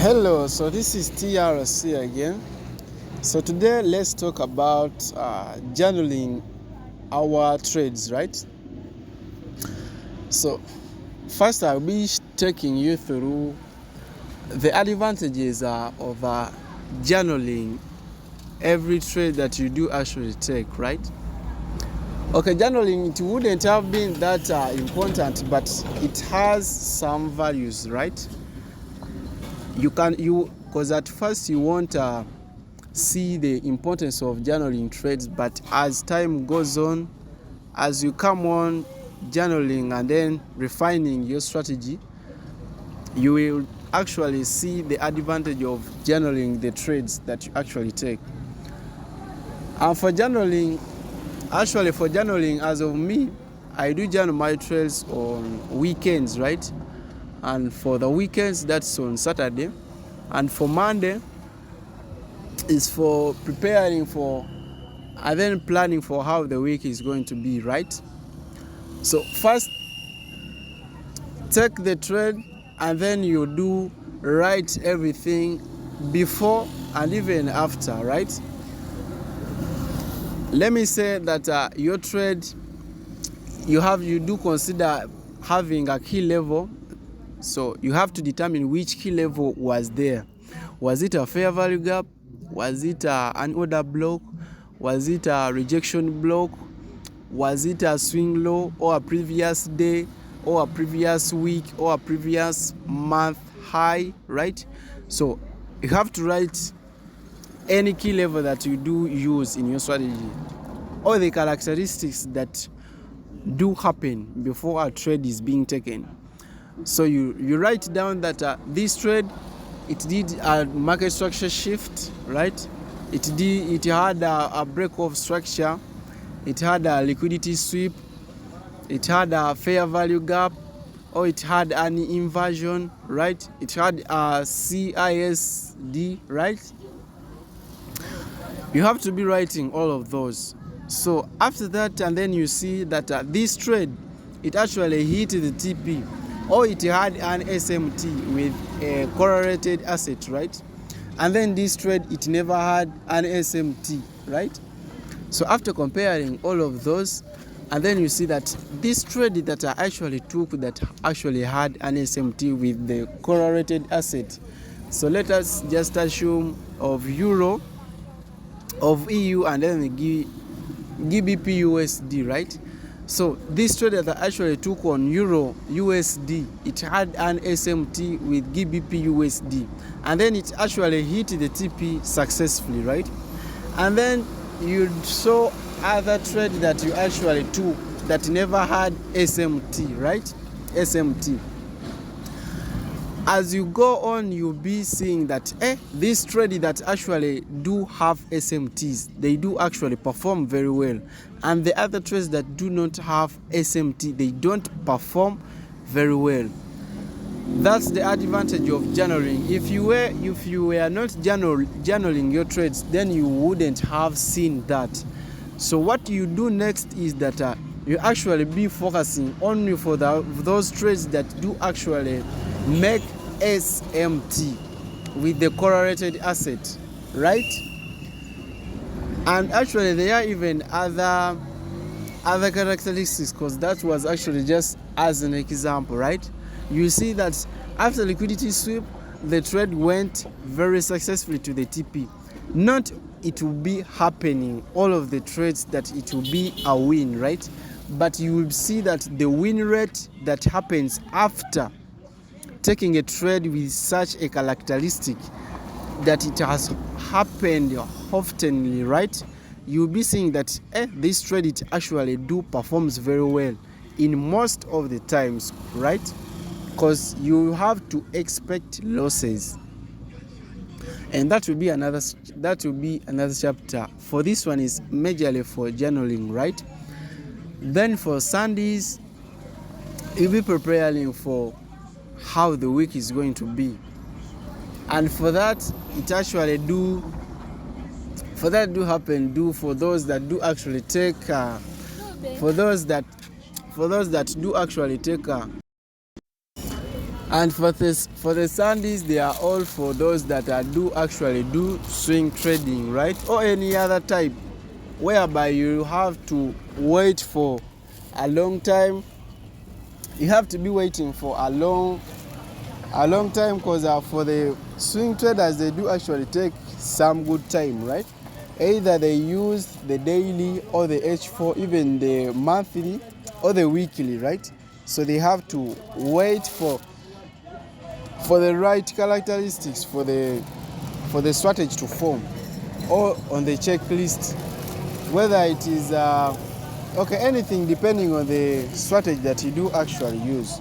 Hello, so this is TRC again. So today let's talk about journaling our trades, right? So first I'll be taking you through the advantages of journaling every trade that you do actually take, right? Okay, journaling, it wouldn't have been that important, but it has some values, right? Because at first you won't see the importance of journaling trades, but as time goes on, as you come on journaling and then refining your strategy, you will actually see the advantage of journaling the trades that you actually take. And for journaling, as of me, I do journal my trades on weekends, right? And for the weekends, that's on Saturday. And for Monday, is for preparing for and then planning for how the week is going to be, right? So first, take the trade and then you do write everything before and even after, right? Let me say that your trade, you do consider having a key level. So you have to determine which key level was there. Was it a fair value gap? Was it an order block? Was it a rejection block? Was it a swing low or a previous day or a previous week or a previous month high, right? So you have to write any key level that you do use in your strategy, all the characteristics that do happen before a trade is being taken. So you write down that this trade, it did a market structure shift, right? It had a break of structure, it had a liquidity sweep, it had a fair value gap, or it had an inversion, right? It had a CISD, right? You have to be writing all of those. So after that, and then you see that this trade, it actually hit the TP, or it had an SMT with a correlated asset, right? And then this trade, it never had an SMT, right? So after comparing all of those, and then you see that this trade that I actually took that actually had an SMT with the correlated asset. So let us just assume of Euro, of EU, and then the GBP USD, right? So this trade that I actually took on Euro USD, it had an SMT with GBP USD, and then it actually hit the TP successfully, right? And then you saw other trade that you actually took that never had SMT, right? SMT. As you go on, you'll be seeing that this trade that actually do have SMTs, they do actually perform very well. And the other trades that do not have SMT, they don't perform very well. That's the advantage of journaling. If you were not journaling your trades, then you wouldn't have seen that. So what you do next is that you actually be focusing only for those trades that do actually make SMT with the correlated asset, right? And actually there are even other characteristics, because that was actually just as an example, right? You see that after liquidity sweep, the trade went very successfully to the TP. Not it will be happening all of the trades that it will be a win, right? But you will see that the win rate that happens after taking a trade with such a characteristic, that it has happened oftenly, right? You'll be seeing that this trade, it actually do performs very well in most of the times, right? Because you have to expect losses, and that will be another chapter. For this one is majorly for journaling, right? Then for Sundays, you'll be preparing for how the week is going to be, and for that it actually do for those that do actually take for those that do actually take And for the Sundays, they are all for those that actually do swing trading, right? Or any other type, whereby you have to wait for a long time. You have to be waiting for a long time, because for the swing traders, they do actually take some good time, right? Either they use the daily or the H4, even the monthly or the weekly, right? So they have to wait for the right characteristics for the strategy to form, or on the checklist, whether it is anything depending on the strategy that you do actually use.